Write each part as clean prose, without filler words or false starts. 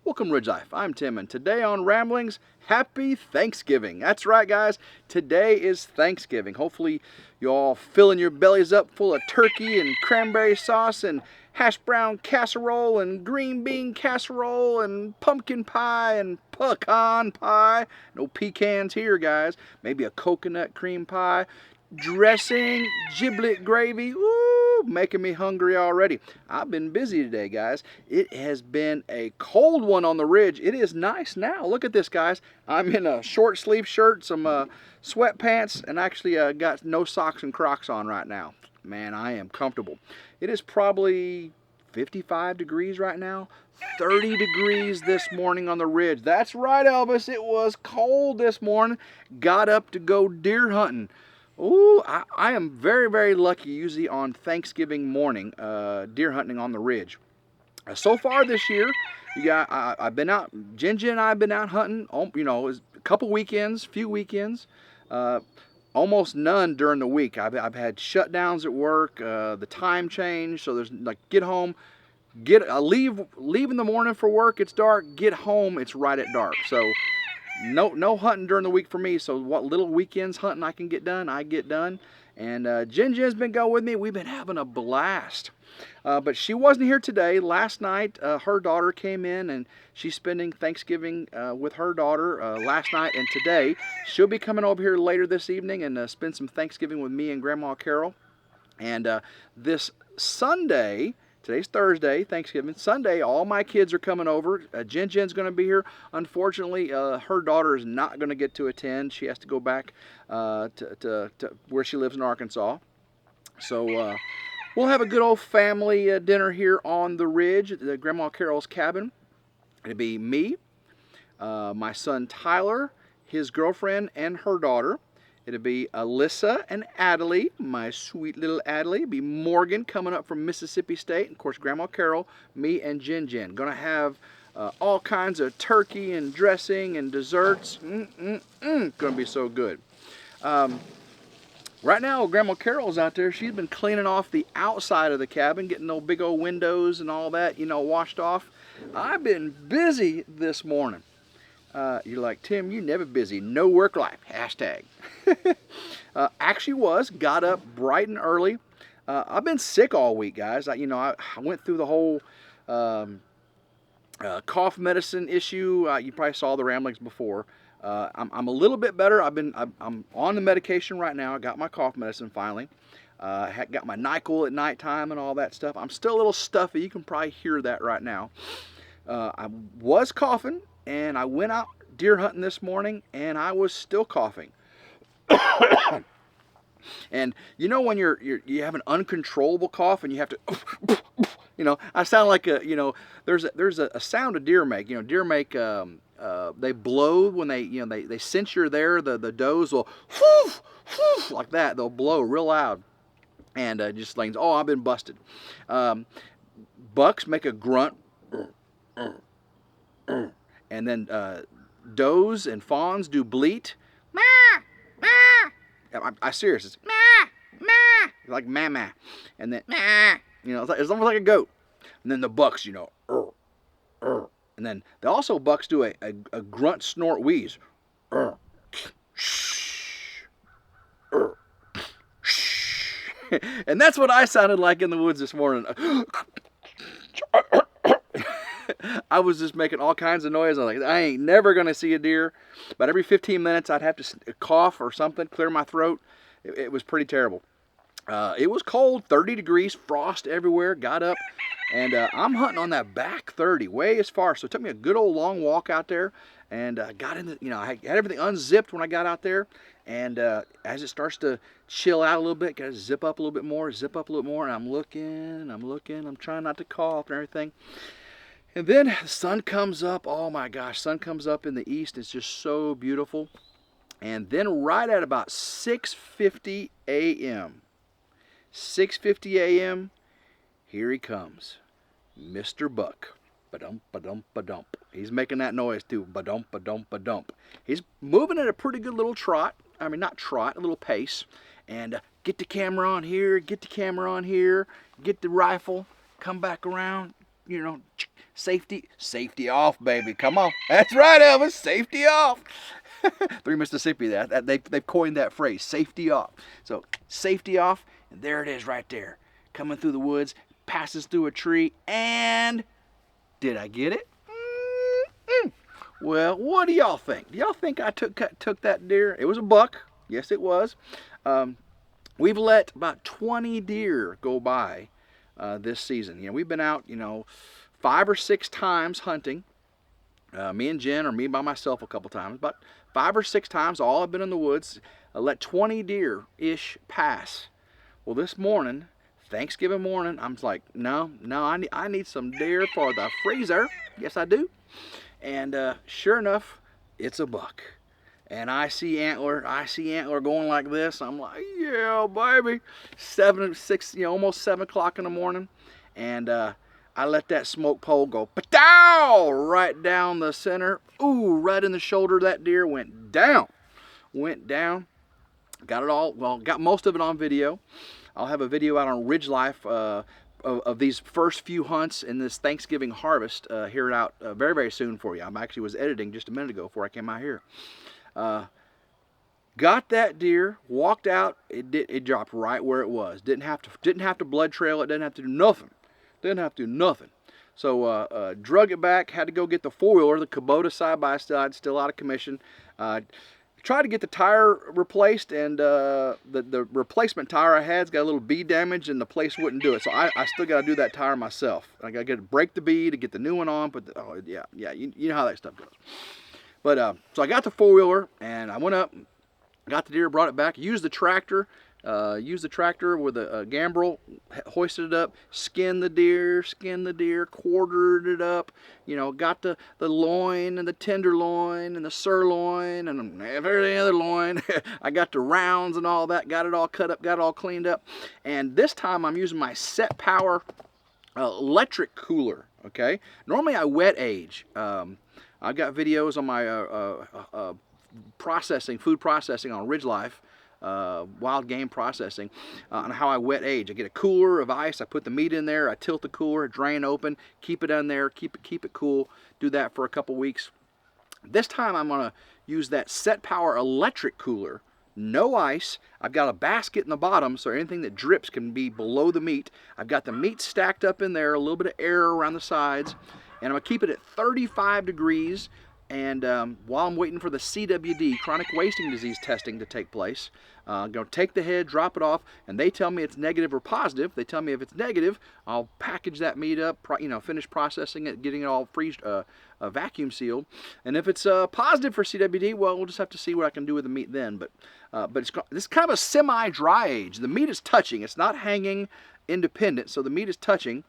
Welcome Ridge Life. I'm Tim, and today on Ramblings, happy Thanksgiving. That's right, guys. Today is Thanksgiving. Hopefully you all filling your bellies up full of turkey and cranberry sauce and hash brown casserole and green bean casserole and pumpkin pie and pecan pie. No pecans here, guys. Maybe a coconut cream pie. Dressing, giblet gravy, ooh, making me hungry already. I've been busy today, guys. It has been a cold one on the ridge. It is nice now. Look at this, guys. I'm in a short sleeve shirt, some sweatpants, and actually got no socks and Crocs on right now. Man, I am comfortable. It is probably 55 degrees right now. 30 degrees this morning on the ridge. That's right, Elvis. It was cold this morning. Got up to go deer hunting. Ooh, I am very, very lucky usually on Thanksgiving morning, deer hunting on the ridge. So far this year, I've been out, Gingy and I have been out hunting, a couple weekends, few weekends, almost none during the week. I've had shutdowns at work, the time change, so there's like get home, leave in the morning for work, it's dark, get home, it's right at dark. So no hunting during the week for me, so what little weekends hunting I can get done, I get done. And Gingy's been going with me. We've been having a blast. But she wasn't here today. Last night, her daughter came in, and she's spending Thanksgiving with her daughter last night and today. She'll be coming over here later this evening and spend some Thanksgiving with me and Grandma Carol. And this Sunday, today's Thursday, Thanksgiving. Sunday, all my kids are coming over. Jen's going to be here. Unfortunately, her daughter is not going to get to attend. She has to go back to where she lives in Arkansas. So we'll have a good old family dinner here on the ridge at Grandma Carol's cabin. It'll be me, my son Tyler, his girlfriend, and her daughter. It'll be Alyssa and Adelie, my sweet little Adelie. It'll be Morgan coming up from Mississippi State. And of course, Grandma Carol, me, and Gin. Gonna have all kinds of turkey and dressing and desserts. Gonna be so good. Right now, Grandma Carol's out there. She's been cleaning off the outside of the cabin, getting those big old windows and all that, washed off. I've been busy this morning. You're like, Tim, you never busy. No work life. Hashtag. Actually got up bright and early. I've been sick all week, guys. I went through the whole cough medicine issue. You probably saw the ramblings before. I'm a little bit better. I'm on the medication right now. I got my cough medicine finally. Got my NyQuil at nighttime and all that stuff. I'm still a little stuffy. You can probably hear that right now. I was coughing. And I went out deer hunting this morning, and I was still coughing. And when you have an uncontrollable cough, and you have to, I sound like there's a sound a deer make. Deer make they blow when they sense you're there. The does will whoof, whoof, like that. They'll blow real loud, and just like, oh, I've been busted. Bucks make a grunt. And then does and fawns do bleat. Ma, ma. I serious. It's ma, ma. Like ma. And then it's almost like a goat. And then the bucks, And then they also bucks do a grunt, snort, wheeze. And that's what I sounded like in the woods this morning. I was just making all kinds of noise. I was like, I ain't never going to see a deer. But every 15 minutes, I'd have to cough or something, clear my throat. It was pretty terrible. It was cold, 30 degrees, frost everywhere. Got up, and I'm hunting on that back 30, way as far. So it took me a good old long walk out there, and got in the, I had everything unzipped when I got out there. And as it starts to chill out a little bit, got to zip up a little bit more, and I'm looking, I'm trying not to cough and everything. And then the sun comes up. Oh my gosh, sun comes up in the east. It's just so beautiful. And then right at about 6:50 a.m., 6:50 a.m., here he comes, Mr. Buck. Ba-dump, ba-dump, ba-dump. He's making that noise too. Ba-dump, ba-dump, ba-dump. He's moving at a pretty good little trot. I mean, not trot, a little pace. And get the camera on here, get the rifle, come back around, Safety off, baby. Come on. That's right, Elvis. Safety off. Three Mississippi, they've coined that phrase, safety off. So safety off, and there it is right there. Coming through the woods, passes through a tree, and did I get it? Well, what do y'all think? Do y'all think I took that deer? It was a buck. Yes, it was. We've let about 20 deer go by this season. You know, we've been out, 5 or 6 times hunting. Me and Jen, or me by myself a couple times, but 5 or 6 times, all I've been in the woods. Let 20 deer-ish pass. Well, this morning, Thanksgiving morning, I'm like, no, I need some deer for the freezer. Yes, I do. And sure enough, it's a buck. And I see antler going like this. I'm like, yeah, baby. 6, almost 7 o'clock in the morning. And I let that smoke pole go, pa-dow, right down the center. Ooh, right in the shoulder. That deer went down. Got it all, well, got most of it on video. I'll have a video out on RidgeLife of these first few hunts in this Thanksgiving harvest here out very, very soon for you. I actually was editing just a minute ago before I came out here. Got that deer, walked out. It dropped right where it was. Didn't have to blood trail it. Didn't have to do nothing. So drug it back. Had to go get the 4-wheeler, the Kubota side by side, still out of commission. Tried to get the tire replaced, and the replacement tire I had's got a little bead damage, and the place wouldn't do it. So I still got to do that tire myself. I got to break the bead to get the new one on. But you know how that stuff goes. But so I got the 4-wheeler, and I went up, got the deer, brought it back, used the tractor with a gambrel, hoisted it up, skinned the deer, quartered it up, got the loin and the tenderloin and the sirloin and every other loin. I got the rounds and all that, got it all cut up, got it all cleaned up. And this time I'm using my Set Power electric cooler, okay? Normally I wet age. I've got videos on my food processing on RidgeLife. Wild game processing on how I wet age. I get a cooler of ice, I put the meat in there, I tilt the cooler, drain open, keep it in there, keep it cool. Do that for a couple weeks. This time I'm going to use that Set Power electric cooler. No ice. I've got a basket in the bottom so anything that drips can be below the meat. I've got the meat stacked up in there, a little bit of air around the sides, and I'm going to keep it at 35 degrees. And while I'm waiting for the CWD, chronic wasting disease testing, to take place, I'm going to take the head, drop it off, and they tell me it's negative or positive. They tell me if it's negative, I'll package that meat up, finish processing it, getting it all vacuum sealed. And if it's positive for CWD, well, we'll just have to see what I can do with the meat then. But this is kind of a semi-dry age. The meat is touching. It's not hanging independent, so the meat is touching.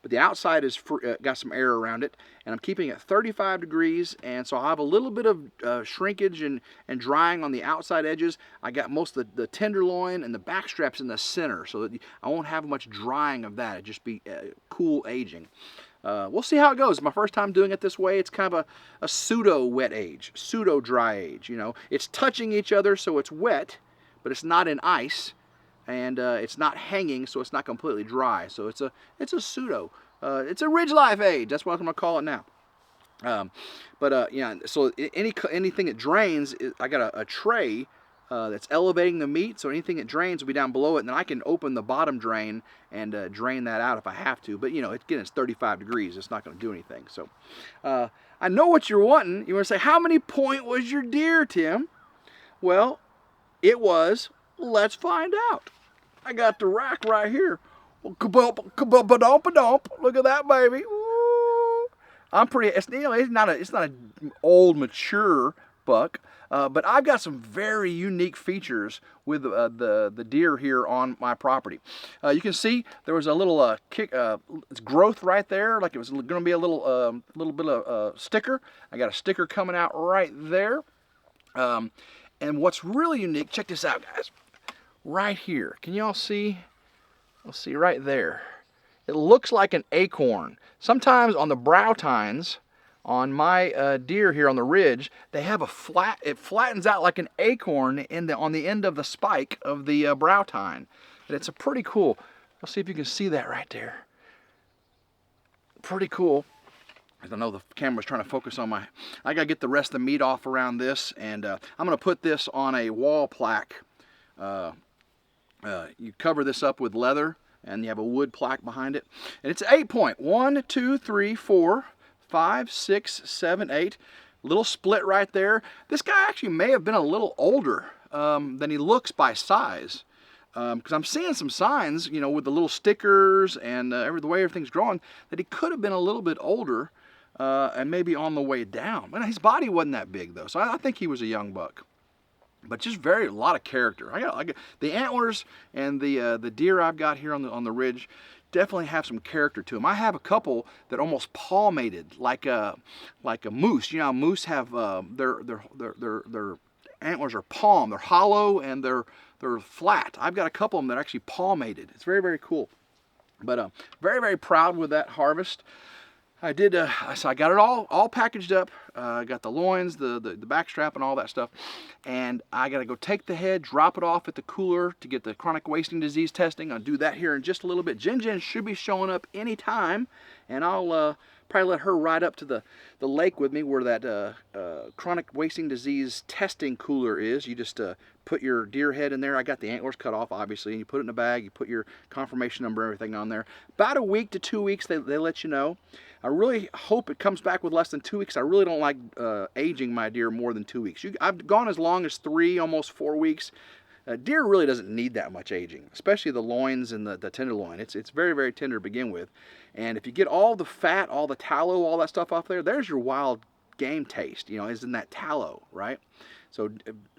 But the outside is got some air around it, and I'm keeping it at 35 degrees, and so I'll have a little bit of shrinkage and drying on the outside edges. I got most of the tenderloin and the back straps in the center, so that I won't have much drying of that. It'll just be cool aging. We'll see how it goes. It's my first time doing it this way. It's kind of a pseudo wet age, pseudo dry age. It's touching each other, so it's wet, but it's not in ice. And it's not hanging, so it's not completely dry. So it's a pseudo. It's a RidgeLife age. That's what I'm going to call it now. So anything that drains, I got a tray that's elevating the meat. So anything that drains will be down below it, and then I can open the bottom drain and drain that out if I have to. But again, it's 35 degrees. It's not going to do anything. So I know what you're wanting. You want to say, how many point was your deer, Tim? Well, it was. Let's find out. I got the rack right here. Look at that, baby. Ooh. I'm pretty. It's not an old mature buck, but I've got some very unique features with the deer here on my property. You can see there was a little it's growth right there, like it was going to be a little bit of sticker. I got a sticker coming out right there. And what's really unique, check this out, guys. Right here, can y'all see? Let's see right there. It looks like an acorn. Sometimes on the brow tines, on my deer here on the ridge, they have it flattens out like an acorn on the end of the spike of the brow tine. And it's a pretty cool. Let's see if you can see that right there. Pretty cool. I know the camera's trying to focus on I gotta get the rest of the meat off around this, and I'm gonna put this on a wall plaque. You cover this up with leather, and you have a wood plaque behind it. And it's 8-point. 1, 2, 3, 4, 5, 6, 7, 8. Little split right there. This guy actually may have been a little older than he looks by size. Because I'm seeing some signs, you know, with the little stickers and the way everything's drawn, that he could have been a little bit older and maybe on the way down. But his body wasn't that big, though, so I think he was a young buck. But just a lot of character. I got the antlers and the deer I've got here on the ridge definitely have some character to them. I have a couple that almost palmated like a moose. You know how moose have their antlers are palm. They're hollow and they're flat. I've got a couple of them that are actually palmated. It's very, very cool. But very, very proud with that harvest. I did, so I got it all packaged up. I got the loins, the back strap, and all that stuff. And I got to go take the head, drop it off at the cooler to get the chronic wasting disease testing. I'll do that here in just a little bit. Jen should be showing up anytime, and I'll probably let her ride up to the lake with me where that chronic wasting disease testing cooler is. You just put your deer head in there. I got the antlers cut off, obviously, and you put it in a bag. You put your confirmation number and everything on there. About a week to 2 weeks, they let you know. I really hope it comes back with less than 2 weeks. I really don't like aging my deer more than 2 weeks. I've gone as long as 3, almost 4 weeks. Deer really doesn't need that much aging, especially the loins and the tenderloin. It's very, very tender to begin with. And if you get all the fat, all the tallow, all that stuff off there, there's your wild game taste, you know, is in that tallow, right? So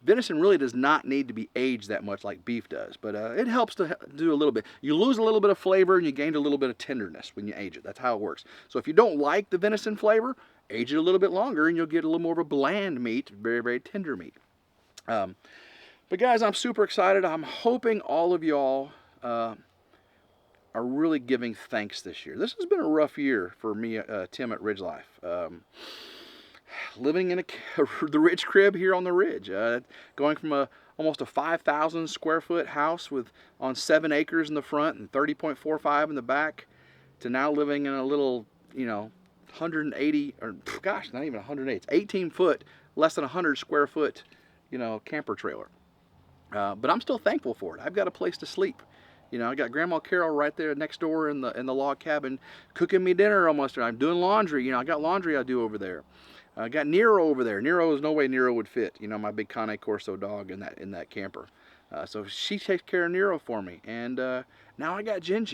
venison really does not need to be aged that much like beef does, but it helps to do a little bit. You lose a little bit of flavor and you gain a little bit of tenderness when you age it. That's how it works. So if you don't like the venison flavor, age it a little bit longer and you'll get a little more of a bland meat, very, very tender meat. But guys, I'm super excited. I'm hoping all of y'all are really giving thanks this year. This has been a rough year for me, Tim at RidgeLife. Living in the Ridge crib here on the ridge, going from almost a 5,000 square foot house on 7 acres in the front and 30.45 in the back, to now living in a little, you know, 180, or gosh, not even 180, it's 18 foot, less than 100 square foot, you know, camper trailer. But I'm still thankful for it. I've got a place to sleep. You know, I got Grandma Carol right there next door in the log cabin, cooking me dinner almost. I'm doing laundry. You know, I got laundry I do over there. I got Nero over there. Nero is no way Nero would fit. You know, my big Cane Corso dog in that camper. So she takes care of Nero for me. And now I got Jen.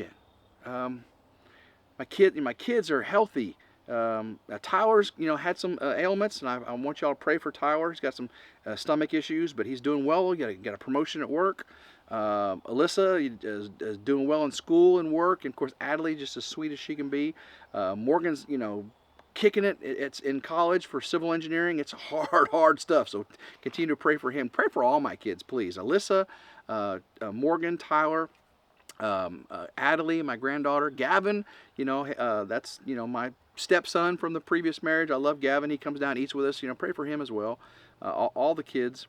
My kids are healthy. Tyler's, you know, had some ailments, and I want y'all to pray for Tyler. He's got some stomach issues, but he's doing well. He got a promotion at work. Alyssa is doing well in school and work, and of course Adley, just as sweet as she can be. Morgan's, you know, kicking it. It's in college for civil engineering. It's hard stuff. So continue to pray for him. Pray for all my kids, please. Alyssa, Morgan, Tyler, Adley, my granddaughter, Gavin. You know, that's, you know, my stepson from the previous marriage. I love Gavin. He comes down and eats with us. You know, pray for him as well. All the kids.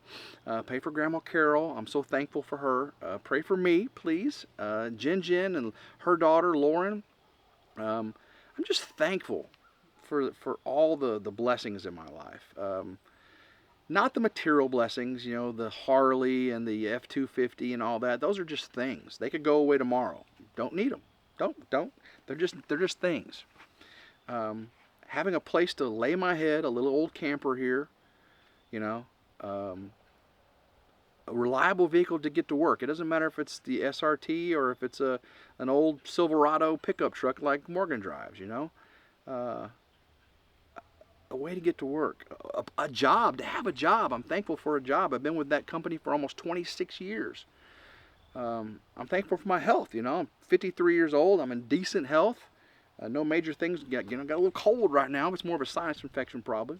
Pray for Grandma Carol. I'm so thankful for her. Pray for me, please. Jen and her daughter Lauren. I'm just thankful for all the blessings in my life. Not the material blessings, you know, the Harley and the F-250 and all that. Those are just things. They could go away tomorrow. Don't need them. Don't. They're just things. Having a place to lay my head, a little old camper here, you know, a reliable vehicle to get to work. It doesn't matter if it's the SRT or if it's an old Silverado pickup truck like Morgan drives, you know. A way to get to work, a job, to have a job. I'm thankful for a job. I've been with that company for almost 26 years. I'm thankful for my health. You know, I'm 53 years old. I'm in decent health. No major things. Got a little cold right now. It's more of a sinus infection probably.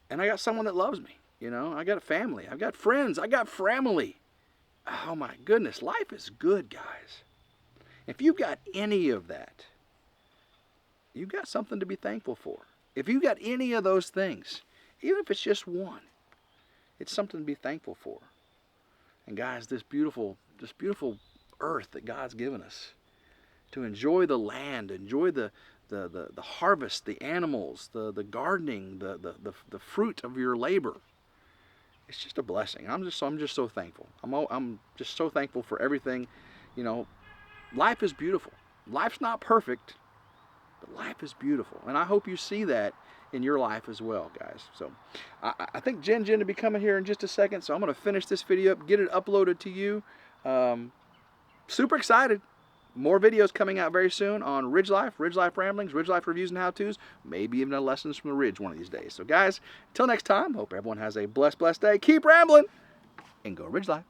And I got someone that loves me. You know, I got a family. I've got friends. I got family. Oh my goodness, life is good, guys. If you've got any of that, you've got something to be thankful for. If you've got any of those things, even if it's just one, it's something to be thankful for. And guys, this beautiful earth that God's given us, to enjoy the land, enjoy the the harvest, the animals, the gardening, the fruit of your labor. It's just a blessing. I'm just so thankful. I'm just so thankful for everything. You know, life is beautiful. Life's not perfect, but life is beautiful, and I hope you see that in your life as well, guys. So I think Jen will be coming here in just a second, so I'm going to finish this video up, get it uploaded to you. Super excited. More videos coming out very soon on RidgeLife, RidgeLife Ramblings, RidgeLife Reviews and How-Tos, maybe even a Lessons from the Ridge one of these days. So guys, until next time, hope everyone has a blessed day. Keep rambling and go RidgeLife.